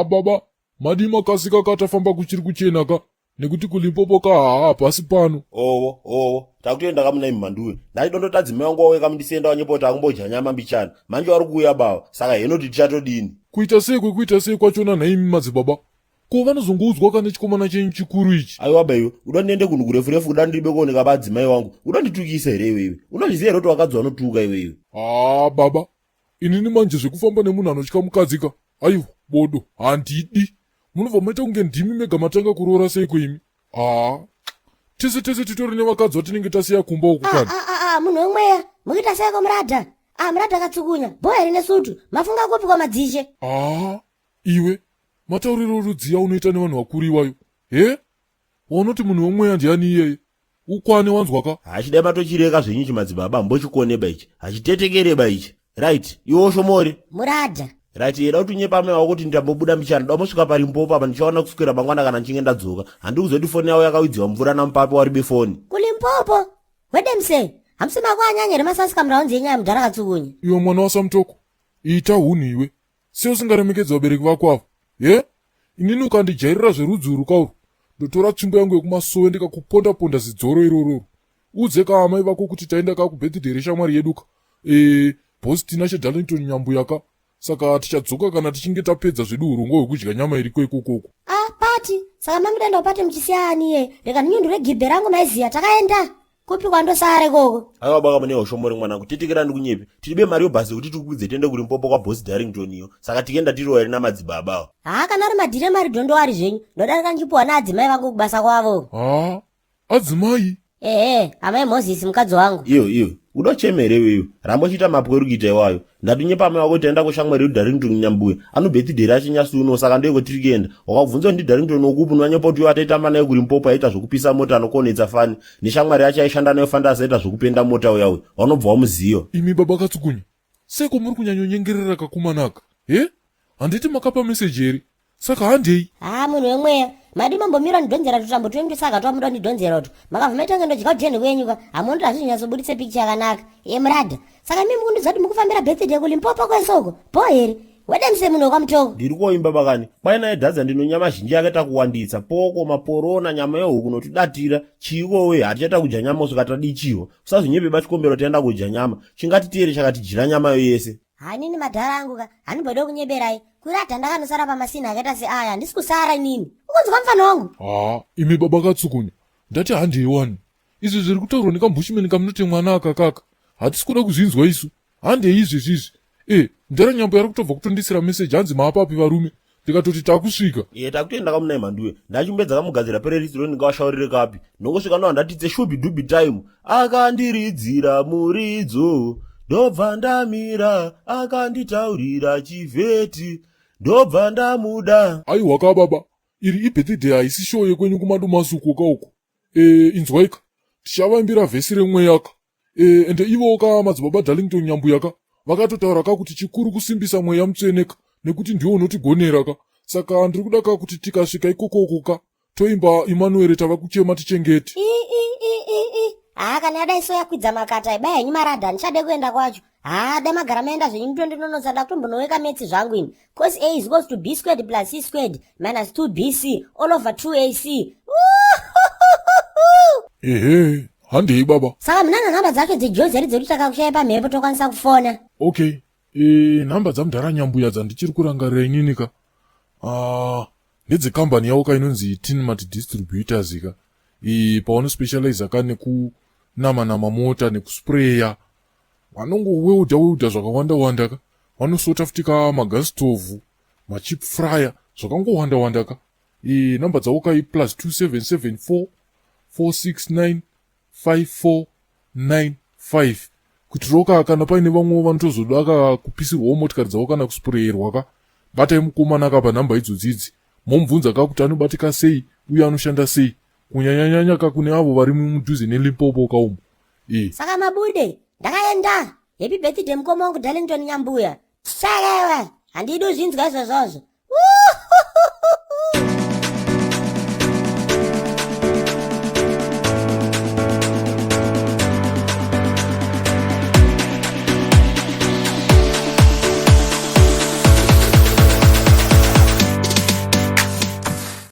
baba, madima kasika katafamba kuchiri kuchenaka, nekuti kuLimpopo ka pasi pano. Takutoenda kamuna immanduwe. Ndachidondotadzimai wangu waweka mundisenda wanyepota akumbodya nyama mbichana. Manje wari kuuya baba, saka henoti tichatodini. Kuita sei kwachona naimi madzibaba. Ko vanozongoudzwa kana chikomana chenyu chikuru ichi. Aiwa baiwe, uda ndiende kunhu kurefu uda ndiribe kuoneka padzimai wangu. Uda nditukisa here iwewe. Unozviziva here kuti wakadzi vanotuka iwewe. Baba, inini manje zvekufamba nemunhu anotya mukadzika. Aiwa, bodo, handidi. Munobva maita kunge ndimi mega matanga kuroora seiko imi. Tese titori nevakadzi vatinenge tasiya kumba uku kana. Munhu wemweya, mukuita seiko muradha. Muradha akatsukunya, bhoya rine sutu, mafunga kupi kwa madzishe. Iwe, matauriro rudziya unoita nevanhu vakuru iwayo. Waunoti munhu wemweya ndiani iyeye? Ukwane wanzwaka? Hachidai matochireka zvenyu chimadzibaba, mbochikoneba ichi. Hachitetekereba ichi. Right, iwo shomori. Muradha. Right, yeda kuti nyepame wako kuti ndambobuda mbichana, ndamosvika paLimpopo apa ndichaona kuswera mangwana kana nchinge ndadzoka. Handi kuzoti foni yawo yakawidziwa mvura namupapi waribe foni. KuLimpopo? Wedemse, hamsi mako anyanya remasasi kamuraunzi yenyaya mudhara katsukunya. Iwe mwana wasamutoko, ita huni iwe. Seusingaremekedza vabereki vako avo. Inini ukandijairira zverudzi urwu ndotora tsvimbo yangu yekumasowe ndikakuponda-ponda zidzoro iroro. Udze kaamai vako kuti taenda kubirthday reshamwari yeduka. Bosi tina cheDarlington Nyambuya ka. Saka tichadzoka kana tichinge tapedza zvedu urongwa hwekudya nyama iriko ikokoko. Pati, saka mamudenda upate mchisiyani ye. Reka ninyundure gibhe rangu maiziya takaenda. Kupi kwandosare koko. Aiwa baka mune hoshomori mwanangu, titikira ndikunyepe. Tiribe mari yobhasi kuti tikubudze tiende kuLimpopo kwa bosi Darlington iyo. Saka tikenda tiriwo here namadzibaba. Kana ari madhire mari dhondo ari zvenyu. Ndodarika nchipuwa naadzimai vangu kubasa kwavo. Adzimai? Amai Moses mukadzi wangu. Iyo. Udochemere wewe. Rambochita mapweru kuita iwayo. Ndatunyepa amai wako tienda kushamwari kuDarlington Nyambuya. Birthday rachinyasi uno saka ndeko tirikenda. Wakabvunza ndi Darlington okupu nwanyepoti wataita mana yekuLimpopo aita zvokupisa mota anokonedza fani. Neshamwari yacho aishanda nayo fanda asaita zvokupenda mota yawe. Wanobva wamuziyo. Imi baba katsukunya. Seko muri kunyanyonyengerera kakumanaka. Handiti makapa message here. Saka handei. Munhu wemweya. Madi mambomira ndidhonzera tutambo twembi saka twamuda ndidhonzera tu. Makavhumeta ngendo chikaudheni wenyuka. Amundi azvinyatsobuditse picture yakanaka. Muradha. Saka mimi mukundizati mukufambira birthday kuLimpopo kwesoko. Bhoheri. Wedemse munhu wakamutoko. Ndiri kuoimba bakani. Kwaina yedhadza ndino nyama zhinji yakata kuwanditsa. Poko, maporona, nyama yehuku notidatira. Chiko we, hatichata kudya nyama usukatadi chiwo. Usazvinyepe bachikombero taenda kudya nyama. Chingatitiere chakatijira nyama yese. Nini madhara angu ka, hanimboda kunyeberai. Kuradha ndakanosara pamasina akaita seaya, handisi kusara inini. Ukunzwa mfano wangu? Imi baba katsukunya. Ndati handei wani. Izvi zviri kutaurwa nekambushimeni kamunoti mwana akakaka. Hatisi kuda kuzvinzwa isu. Handei izvi. Ndara Nyambuya kutobva kutondisira message hanzi maapapi varume. Ndikatoti takusvika. Takutoenda kamunai manduwe. Ndachimbedza kamugadzira playlist ndingawashaurire kapi. Nongosvika no ndatidze shubi dubi time. Akandiridzira muridzo. Ndobva ndamira, akanditaurira chivheti. Ndobva ndamuda. Aiwa ka baba. Iri ibirthday haisi show yekwenyu kumadumasuku kauko. Inzwaika. Tichavaimbira vhesi remwe yaka. Ende ivo ka madzibaba Darlington Nyambuya ka. Vakatotaura ka kuti chikuru kusimbisa mweya mutseneka. Nekuti ndiwo unotigonera ka. Saka ndiri kuda ka kuti tikasvika ikokoko ka. Toimba Emmanuel tava kuchema tichengeti. Kana yadai so yakwidza makata ibaya henyu Maradha ndichade kuenda kwacho. Dai magara maenda zvenyu mutondinonosa ndakutombonoweka metsi zvangu ini. Cos A is equals to B squared plus C squared minus 2BC all over 2AC. Handei baba. Saka munana nhamba dzake dzejozeri dzedu takakushaya pamhepo tokwanisa kufona. Okay. Nhamba dzamudhara Nyambuya dzandichiri kurangarira inini ka. Ndedzekambani yawo ka inonzi Tinmat Distributors ka. Pauno specialize ka nekunama mota nekuspraya. Vanongoweuda zvakawanda ka. Vanosota futika magas stove, machip fryer, zvakangowanda ka. Nhamba dzawo ka +2774 469 5495. Kutiroka kana paine vamwe vanotozoda kupisirwawo motikari dzawo kana kusprayerwa ka. Batai mukomana ka panhamba idzodzidzi. Momubvunza ka kuti anobatika sei uye anoshanda sei. Kunyanyanyanya ka kune avo vari mudhuze neLimpopo ka umo. Saka mabude, ndakaenda. Happy birthday mukoma wangu Darlington Nyambuya. Saka handidi uzvinzwa izvozvozvo.